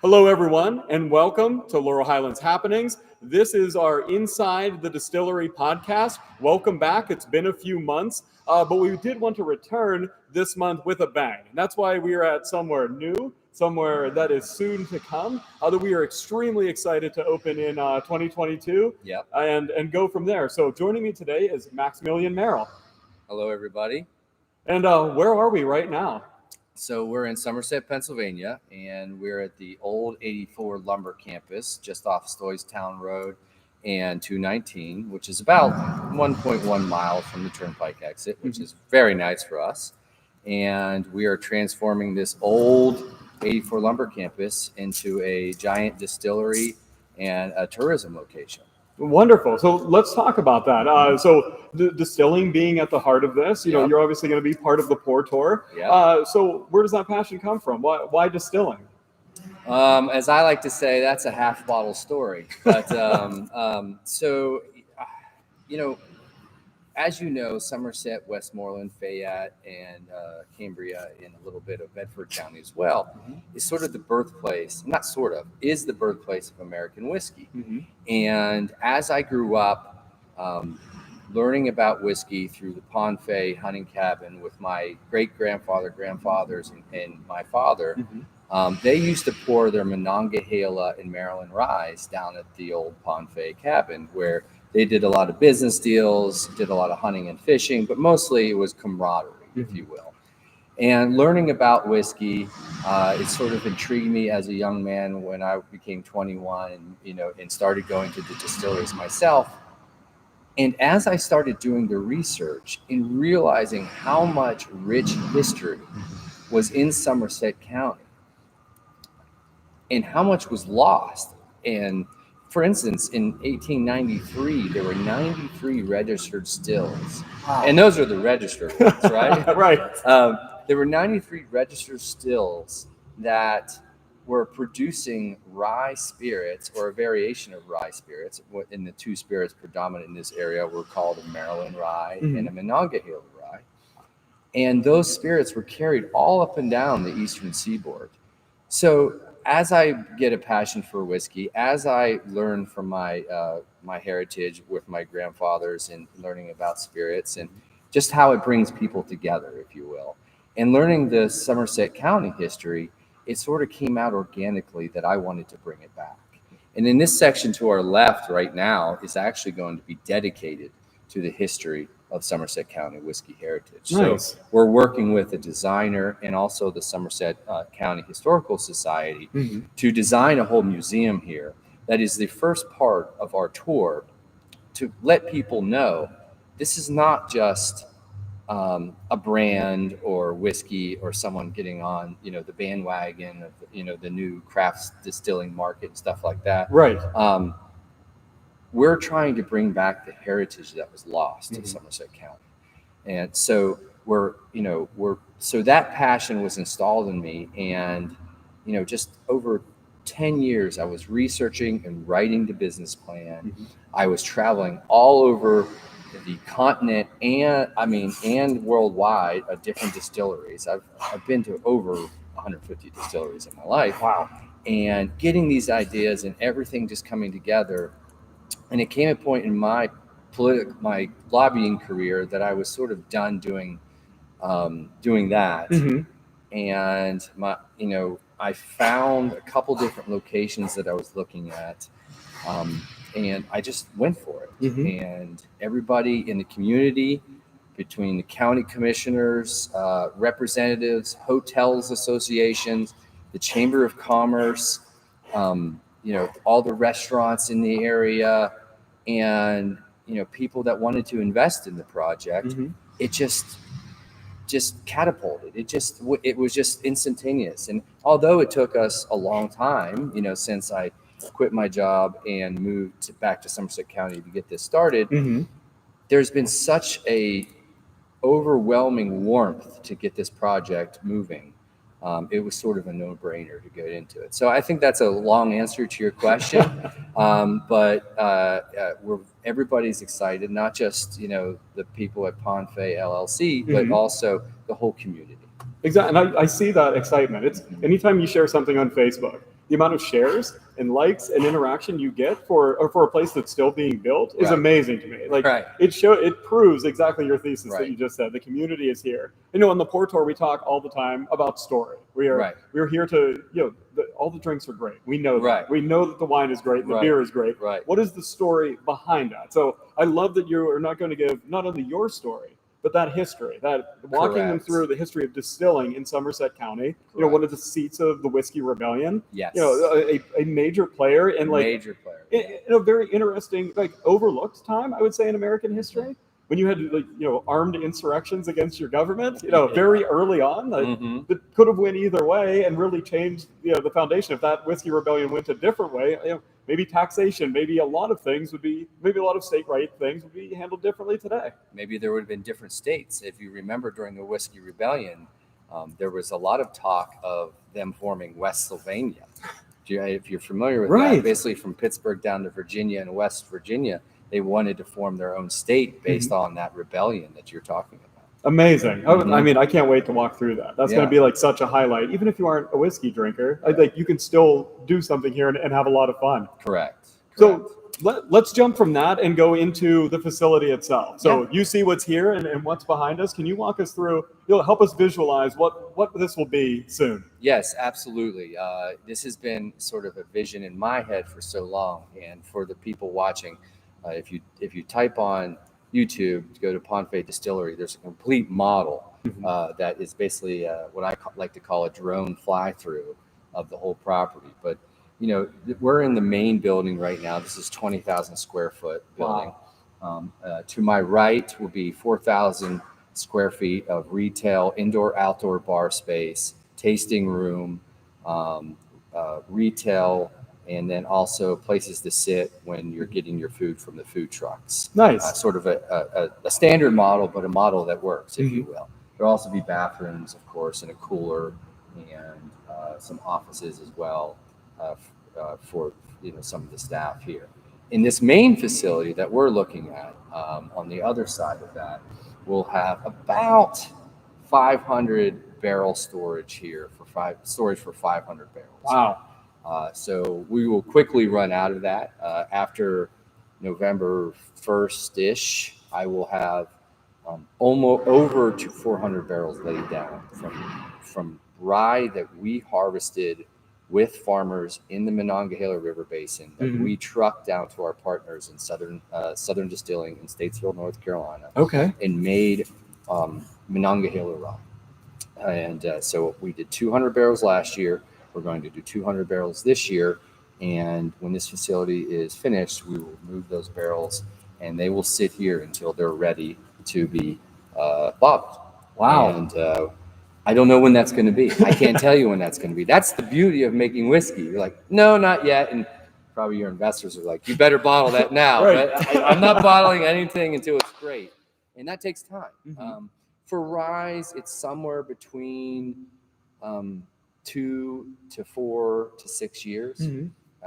Hello, everyone, and welcome to Laurel Highlands Happenings. This is our Inside the Distillery podcast. Welcome back. It's been a few months, but we did want to return this month with a bang. And that's why we are at somewhere new, somewhere that is soon to come, that we are extremely excited to open in 2022 and go from there. So joining me today is Maximilian Merrill. Hello, everybody. And where are we right now? So we're in Somerset, Pennsylvania, and we're at the old 84 Lumber Campus just off Stoystown Road and 219, which is about 1.1 miles from the Turnpike exit, which is very nice for us. And we are transforming this old 84 Lumber Campus into a giant distillery and a tourism location. Wonderful. So let's talk about that. So the distilling being at the heart of this, you know, you're obviously going to be part of the Pour Tour. So where does that passion come from? Why distilling? As I like to say, that's a half bottle story. But so, you know, as you know, Somerset, Westmoreland, Fayette, and Cambria, and a little bit of Bedford County as well, is sort of the birthplace, is the birthplace of American whiskey. And as I grew up learning about whiskey through the Ponfeigh hunting cabin with my grandfathers, and my father, they used to pour their Monongahela and Maryland rye down at the old Ponfeigh cabin, where they did a lot of business deals, did a lot of hunting and fishing, but mostly it was camaraderie, if you will. And learning about whiskey, it sort of intrigued me as a young man when I became 21, and started going to the distilleries myself. And as I started doing the research and realizing how much rich history was in Somerset County and how much was lost, and for instance, in 1893, there were 93 registered stills. Wow. And those are the registered ones, right? Right. There were 93 registered stills that were producing rye spirits, or a variation of rye spirits. In the two spirits predominant in this area were called a Maryland rye and a Monongahela rye. And those spirits were carried all up and down the eastern seaboard. So as I get a passion for whiskey, as I learn from my heritage with my grandfathers and learning about spirits and just how it brings people together, if you will, and learning the Somerset County history, it sort of came out organically that I wanted to bring it back. And in this section to our left right now is actually going to be dedicated to the history of Somerset County whiskey heritage. Nice. So we're working with a designer and also the Somerset County Historical Society to design a whole museum here. That is the first part of our tour, to let people know this is not just a brand or whiskey or someone getting on, the bandwagon of, the new crafts distilling market and stuff like that. Right. We're trying to bring back the heritage that was lost in Somerset County. And so so that passion was installed in me. And, just over 10 years, I was researching and writing the business plan. I was traveling all over the continent and worldwide at different distilleries. I've been to over 150 distilleries in my life. Wow. And getting these ideas and everything just coming together. And it came a point in my lobbying career that I was sort of done doing that. And I found a couple different locations that I was looking at, and I just went for it. And everybody in the community, between the county commissioners, representatives, hotels associations, the Chamber of Commerce, all the restaurants in the area, and people that wanted to invest in the project, it just catapulted. It was just instantaneous. And although it took us a long time, since I quit my job and moved back to Somerset County to get this started, there's been such a overwhelming warmth to get this project moving. It was sort of a no-brainer to get into it. So I think that's a long answer to your question, but everybody's excited, not just the people at Ponfeigh LLC, but also the whole community. Exactly, and I see that excitement. It's anytime you share something on Facebook the amount of shares and likes and interaction you get for a place that's still being built is amazing to me. Like it proves exactly your thesis that you just said. The community is here. On the Pour Tour, we talk all the time about story. We're here to, all the drinks are great. We know that. We know that the wine is great and the beer is great. What is the story behind that? So I love that you are not going to give not only your story, but that history, that walking them through the history of distilling in Somerset County, one of the seats of the Whiskey Rebellion, a major player and in a very interesting, overlooked time, I would say, in American history, when you had armed insurrections against your government, very early on, that could have went either way and really changed, the foundation. If that Whiskey Rebellion went a different way, maybe taxation, maybe a lot of state right things would be handled differently today. Maybe there would have been different states. If you remember, during the Whiskey Rebellion, there was a lot of talk of them forming West Sylvania. If you're familiar with that, basically from Pittsburgh down to Virginia and West Virginia, they wanted to form their own state based on that rebellion that you're talking about. Amazing. I mean, I can't wait to walk through that. That's going to be such a highlight. Even if you aren't a whiskey drinker, I think you can still do something here and have a lot of fun. Correct. So let's jump from that and go into the facility itself. So you see what's here and what's behind us. Can you walk us through, help us visualize what this will be soon? Yes, absolutely. This has been sort of a vision in my head for so long. And for the people watching, if you type on YouTube to go to Ponfeigh Distillery, there's a complete model that is basically what I like to call a drone fly-through of the whole property. But we're in the main building right now. This is 20,000 square foot building. Wow. To my right will be 4,000 square feet of retail, indoor-outdoor bar space, tasting room, retail, and then also places to sit when you're getting your food from the food trucks. Nice. Sort of a standard model, but a model that works, if you will. There'll also be bathrooms, of course, and a cooler, and some offices as well for some of the staff here. In this main facility that we're looking at, on the other side of that, we'll have about 500 barrel storage here storage for 500 barrels. Wow. So we will quickly run out of that. After November 1st-ish, I will have almost over to 400 barrels laid down from rye that we harvested with farmers in the Monongahela River Basin that we trucked down to our partners in Southern Distilling in Statesville, North Carolina. And made Monongahela rye. And so we did 200 barrels last year. We're going to do 200 barrels this year, and when this facility is finished, we will move those barrels, and they will sit here until they're ready to be bottled. Wow. And I don't know when that's going to be. I can't tell you when that's going to be. That's the beauty of making whiskey. You're like, no, not yet. And probably your investors are like, you better bottle that now. But I'm not bottling anything until it's great. And that takes time. For rye, it's somewhere between 2 to 4 to 6 years.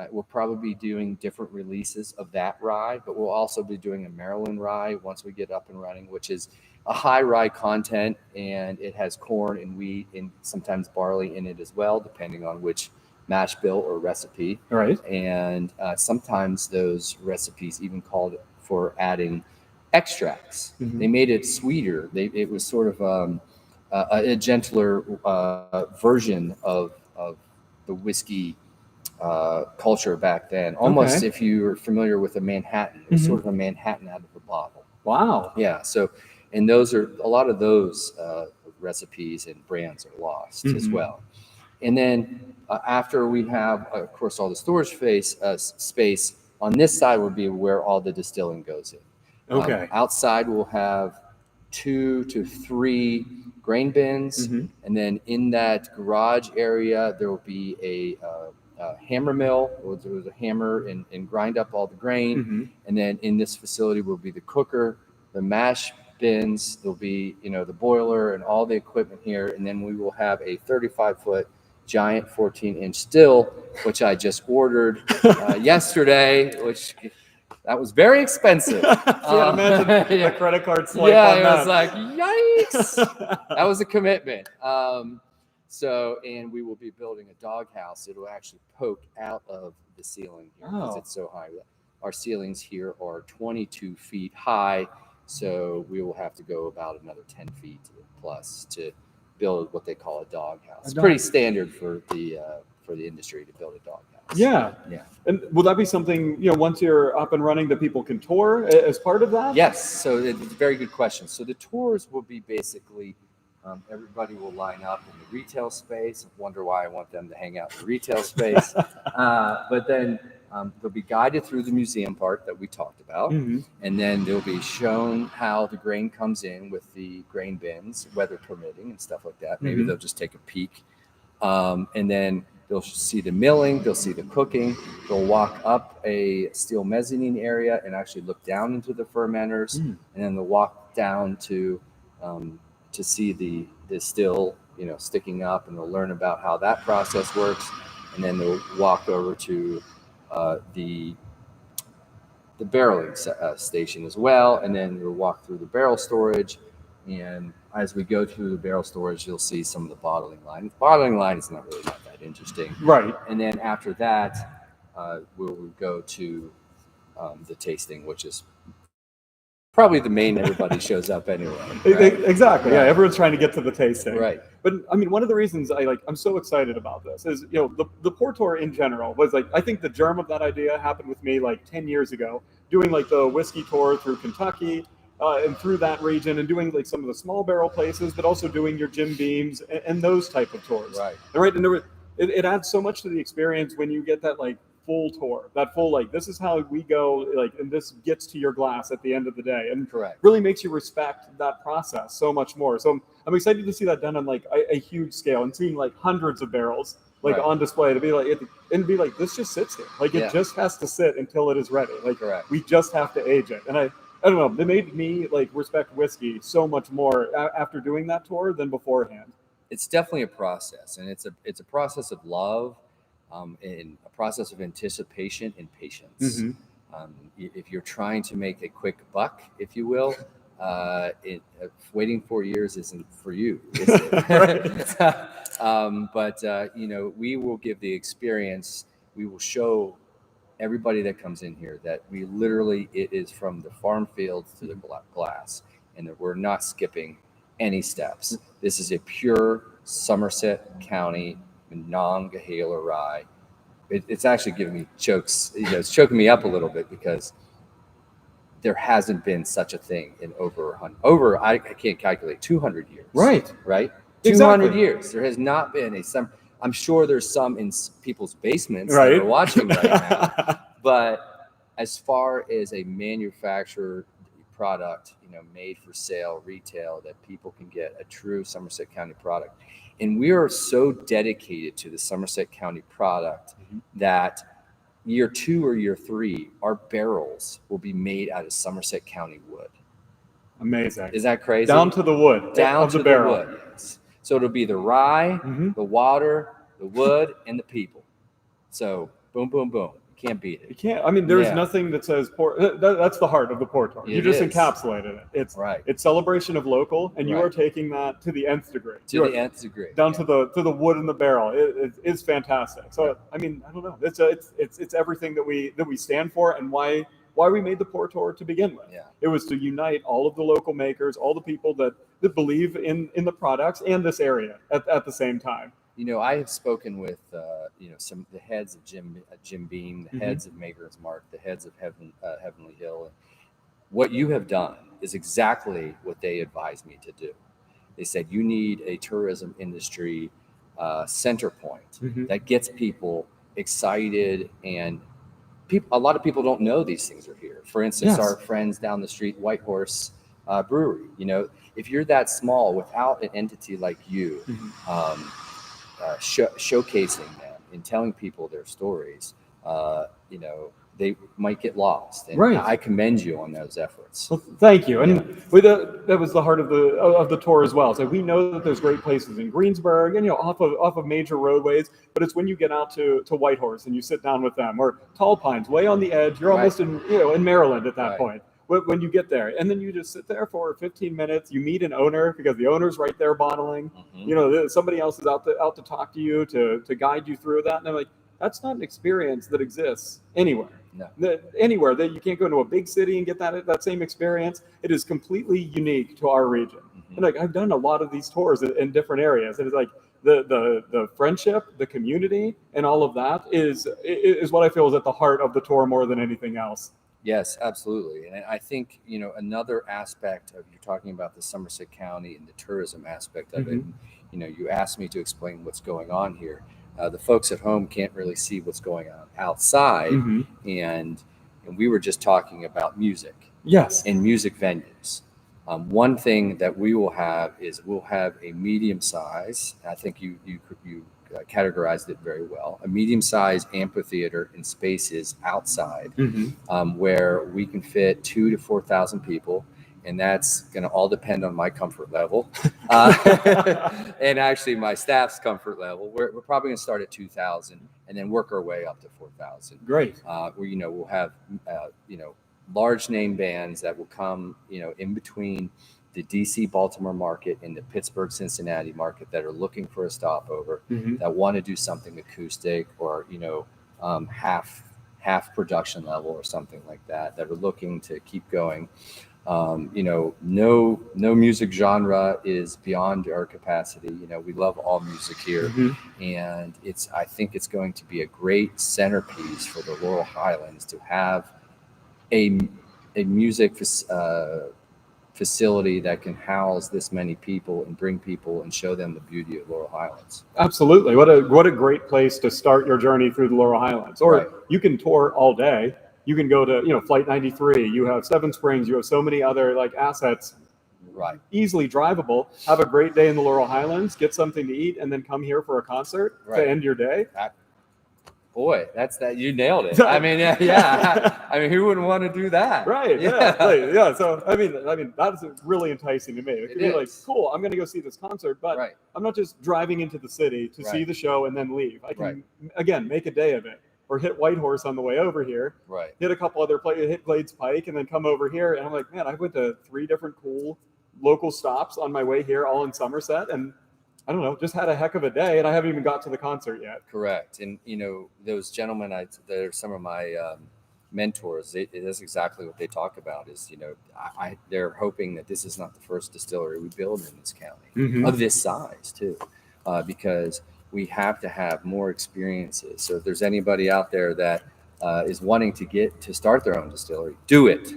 We'll probably be doing different releases of that rye, but we'll also be doing a Maryland rye once we get up and running, which is a high rye content, and it has corn and wheat and sometimes barley in it as well, depending on which mash bill or recipe. And sometimes those recipes even called for adding extracts. They made it sweeter. It was sort of a gentler version of the whiskey culture back then. Almost, if you were familiar with a Manhattan, it was sort of a Manhattan out of the bottle. Wow. Yeah. So, and those are a lot of those recipes and brands are lost as well. And then after we have, of course, all the storage space on this side would be where all the distilling goes in. Outside we'll have 2 to 3 grain bins, and then in that garage area there will be a hammer mill. There was a hammer and grind up all the grain, and then in this facility will be the cooker, the mash bins. There'll be the boiler and all the equipment here, and then we will have a 35-foot giant 14-inch still, which I just ordered yesterday, which. That was very expensive. Imagine a credit card swipe on it that. was like, yikes. That was a commitment. So, and we will be building a doghouse. It'll actually poke out of the ceiling here because it's so high. Our ceilings here are 22 feet high, so we will have to go about another 10 feet plus to build what they call a doghouse. It's pretty standard for the industry to build a doghouse. Yeah. Yeah. And will that be something, once you're up and running, that people can tour as part of that? Yes. So it's a very good question. So the tours will be basically everybody will line up in the retail space. Wonder why I want them to hang out in the retail space. But then they'll be guided through the museum part that we talked about. Mm-hmm. And then they'll be shown how the grain comes in with the grain bins, weather permitting and stuff like that. Maybe they'll just take a peek. And then they'll see the milling, they'll see the cooking, they'll walk up a steel mezzanine area and actually look down into the fermenters, and then they'll walk down to see the still, sticking up, and they'll learn about how that process works, and then they'll walk over to the barreling station as well, and then we'll walk through the barrel storage. And as we go through the barrel storage, you'll see some of the bottling line. The bottling line is not that interesting. Right. And then after that, we'll go to the tasting, which is probably the main everybody shows up anyway. Right? Exactly. Yeah. Everyone's trying to get to the tasting. Right. But I mean, one of the reasons I'm so excited about this is, the Pour Tour in general was I think the germ of that idea happened with me 10 years ago, doing the whiskey tour through Kentucky. And through that region, and doing some of the small barrel places, but also doing your Jim Beams and those type of tours. Right. And it adds so much to the experience when you get that full tour, that full this is how we go, and this gets to your glass at the end of the day, and Correct. Really makes you respect that process so much more. So I'm excited to see that done on a huge scale, and seeing hundreds of barrels Right. on display, to be this just sits here, it just has to sit until it is ready. Correct. We just have to age it, and I don't know. It made me respect whiskey so much more after doing that tour than beforehand. It's definitely a process, and it's a process of love, and a process of anticipation and patience. If you're trying to make a quick buck, if you will, waiting 4 years isn't for you, is it? But we will give the experience. We will show everybody that comes in here that we literally, it is from the farm field to the glass, and that we're not skipping any steps. This is a pure Somerset County Monongahela rye. It's actually giving me chokes. It's choking me up a little bit because there hasn't been such a thing in over I can't calculate 200 years. Right. 200 years. There has not been I'm sure there's some in people's basements that are watching right now. But as far as a manufactured product, made for sale, retail, that people can get a true Somerset County product. And we are so dedicated to the Somerset County product that year 2 or year 3, our barrels will be made out of Somerset County wood. Amazing. Is that crazy? Down to the wood. Down of to the barrel. wood, yes. So it'll be the rye, the water, the wood, and the people. So boom, boom, boom. You can't beat it. You can't. I mean, there's nothing that says pour. That's the heart of the Pour Tour. You just encapsulated it. It's right. It's celebration of local, and you are taking that to the nth degree. To the nth degree. Down to the wood in the barrel. It's fantastic. So I mean, I don't know. It's everything that we stand for, and why we made the Pour Tour to begin with. Yeah. It was to unite all of the local makers, all the people that believe in the products and this area at the same time. I have spoken with some of the heads of Jim Beam, the heads of Maker's Mark, the heads of Heavenly Hill. And what you have done is exactly what they advised me to do. They said you need a tourism industry center point that gets people excited, and a lot of people don't know these things are here. For instance, our friends down the street, White Horse Brewery. If you're that small without an entity like you, showcasing them and telling people their stories, they might get lost. And I commend you on those efforts. Well, thank you. And that was the heart of the tour as well. So we know that there's great places in Greensburg and off of major roadways, but it's when you get out to Whitehorse and you sit down with them, or Tall Pines, way on the edge. You're almost in Maryland at that point. when you get there, and then you just sit there for 15 minutes. You meet an owner because the owner's right there bottling. Somebody else is out to talk to you to guide you through that. And I'm like, that's not an experience that exists anywhere. No. Anywhere that you can't go into a big city and get that same experience. It is completely unique to our region. And like, I've done a lot of these tours in different areas, and it's like the friendship, the community, and all of that is what I feel is at the heart of the tour more than anything else. Yes, absolutely. And I think, another aspect of, you're talking about the Somerset County and the tourism aspect of it. You asked me to explain what's going on here. The folks at home can't really see what's going on outside. And we were just talking about music. Yes. And music venues. One thing that we will have is we'll have a medium size. I think you categorized it very well. A medium sized amphitheater in spaces outside, where we can fit 2,000 to 4,000 people. And that's going to all depend on my comfort level, and actually my staff's comfort level. We're probably going to start at 2,000 and then work our way up to 4,000. Great. Where we'll have large name bands that will come in between the DC Baltimore market and the Pittsburgh Cincinnati market that are looking for a stopover, that want to do something acoustic or half production level or something like that are looking to keep going. No music genre is beyond our capacity. We love all music here, and I think it's going to be a great centerpiece for the Laurel Highlands to have a music facility that can house this many people and bring people and show them the beauty of Laurel Highlands. Absolutely. What a great place to start your journey through the Laurel Highlands. Or you can tour all day. You can go to, Flight 93. You have Seven Springs. You have so many other assets, easily drivable. Have a great day in the Laurel Highlands. Get something to eat, and then come here for a concert to end your day. Boy, you nailed it. I mean, yeah. I mean, who wouldn't want to do that? Right. Yeah. So I mean, that's really enticing to me. It could be like, cool, I'm going to go see this concert, but I'm not just driving into the city to see the show and then leave. I can again make a day of it. Or hit Whitehorse on the way over here, hit a couple other places, hit Glades Pike, and then come over here. And I'm like, man, I went to 3 different cool local stops on my way here, all in Somerset. And I don't know, just had a heck of a day, and I haven't even got to the concert yet. Correct. And, those gentlemen, they're some of my mentors. That's exactly what they talk about is, they're hoping that this is not the first distillery we build in this county of this size, too, because we have to have more experiences. So if there's anybody out there that is wanting to start their own distillery, do it.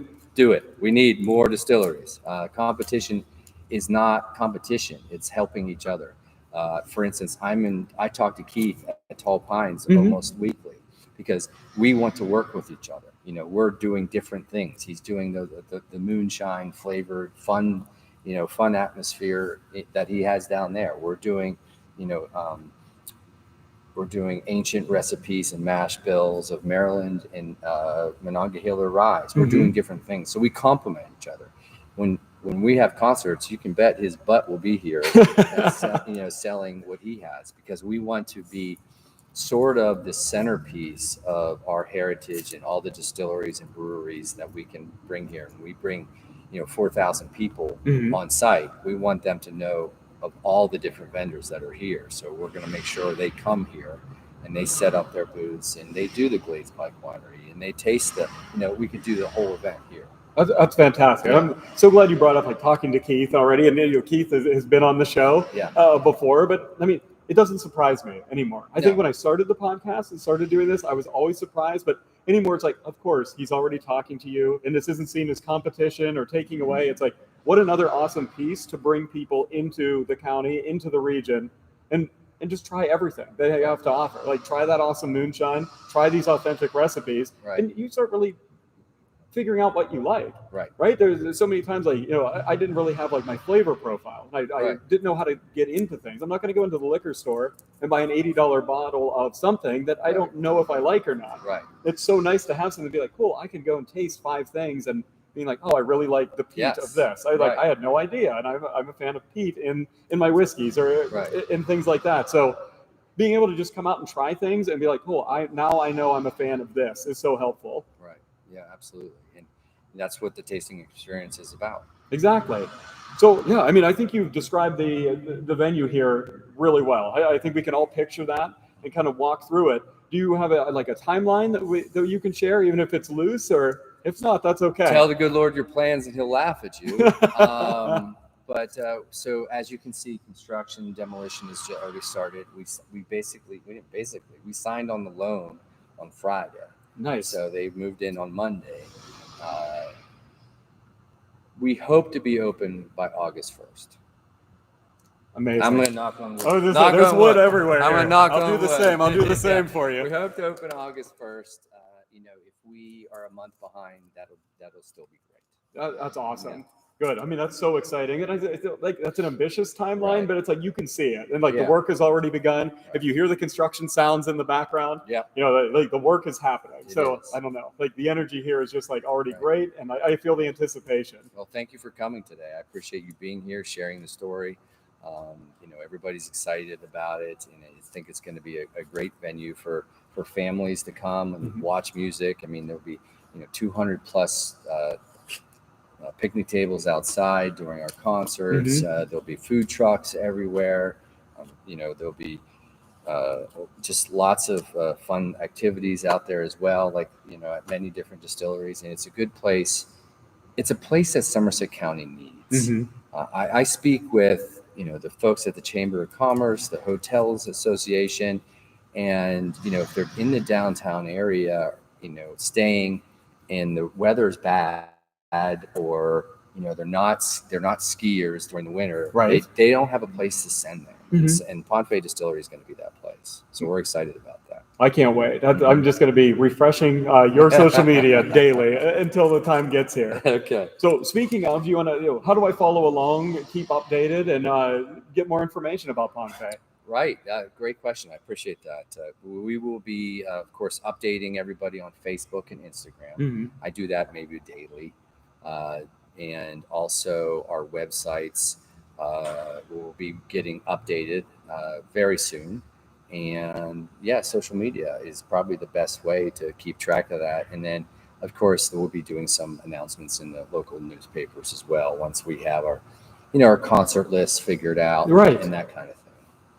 We need more distilleries. Competition is not competition. It's helping each other. For instance, I talk to Keith at Tall Pines almost weekly because we want to work with each other. We're doing different things. He's doing the moonshine flavored fun atmosphere that he has down there. We're doing, ancient recipes and mash bills of Maryland and Monongahela rye. We're doing different things. So we complement each other. When we have concerts, you can bet his butt will be here, selling what he has, because we want to be sort of the centerpiece of our heritage and all the distilleries and breweries that we can bring here. And we bring, 4,000 people on site. We want them to know of all the different vendors that are here. So we're going to make sure they come here and they set up their booths and they do the Glades Pike Winery and they taste we could do the whole event here. That's fantastic. Yeah. I'm so glad you brought up talking to Keith already. And Keith has been on the show before, but I mean, it doesn't surprise me anymore. I think when I started the podcast and started doing this, I was always surprised, but anymore it's like, of course, he's already talking to you and this isn't seen as competition or taking away. It's like, what another awesome piece to bring people into the county, into the region, and just try everything they have to offer. Like, try that awesome moonshine, try these authentic recipes, and you start really figuring out what you like. Right. There's so many times I didn't really have my flavor profile. I didn't know how to get into things. I'm not going to go into the liquor store and buy an $80 bottle of something that I don't know if I like or not. It's so nice to have something to be like, cool, I can go and taste 5 things and being like, oh, I really like the peat of this. I had no idea, and I'm a fan of peat in my whiskeys or in things like that. So being able to just come out and try things and be like, cool, I know I'm a fan of this is so helpful. Yeah, absolutely. that's what the tasting experience is about. Exactly. So yeah, I mean, I think you've described the venue here really well. I think we can all picture that and kind of walk through it. Do you have a timeline that you can share, even if it's loose, or if not, that's okay. Tell the good Lord your plans, and He'll laugh at you. But so as you can see, construction demolition has already started. We signed on the loan on Friday. Nice. So they moved in on Monday. We hope to be open by August 1st. Amazing. I'm going to knock on wood. Oh, there's wood everywhere. I'm going to knock on wood. I'll do the same. I'll do the same for you. We hope to open August 1st. If we are a month behind, that'll still be great. That's awesome. Yeah. Good. I mean, that's so exciting. And I feel like that's an ambitious timeline, Right. but it's like you can see it. And the work has already begun. Right. If you hear the construction sounds in the background, the work is happening. So I don't know. The energy here is just already great. And I feel the anticipation. Well, thank you for coming today. I appreciate you being here, sharing the story. Everybody's excited about it. And I think it's going to be a great venue for families to come and watch music. I mean, there'll be 200 plus picnic tables outside during our concerts. There'll be food trucks everywhere. There'll be just lots of fun activities out there as well, at many different distilleries. And it's a good place. It's a place that Somerset County needs. I speak with the folks at the Chamber of Commerce, the Hotels Association, and if they're in the downtown area, staying and the weather's bad, or they're not skiers during the winter, right? They don't have a place to send them, and Ponfeigh Distillery is going to be that place. So we're excited about that. I can't wait. I'm just going to be refreshing your social media daily until the time gets here. Okay. So speaking of, do you want to? How do I follow along, keep updated, and get more information about Ponfeigh? Right. Great question. I appreciate that. We will be, of course, updating everybody on Facebook and Instagram. I do that maybe daily. And also our websites will be getting updated very soon. And social media is probably the best way to keep track of that. And then, of course, we'll be doing some announcements in the local newspapers as well once we have our concert list figured out, right, and that kind of thing.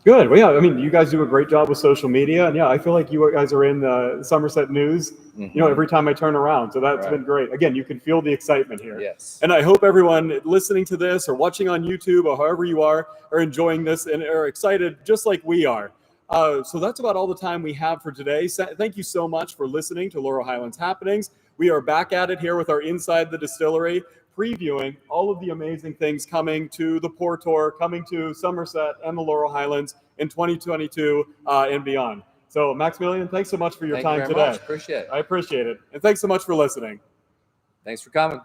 Good. Well, yeah, I mean, you guys do a great job with social media, and I feel like you guys are in the Somerset news, every time I turn around. So that's been great. Again, you can feel the excitement here. Yes. And I hope everyone listening to this or watching on YouTube or however you are enjoying this and are excited just like we are. So that's about all the time we have for today. Thank you so much for listening to Laurel Highlands Happenings. We are back at it here with our Inside the Distillery, previewing all of the amazing things coming to the Pour Tour, coming to Somerset and the Laurel Highlands in 2022 and beyond. So Maximilian, thanks so much for your time today. Appreciate it. I appreciate it. And thanks so much for listening. Thanks for coming.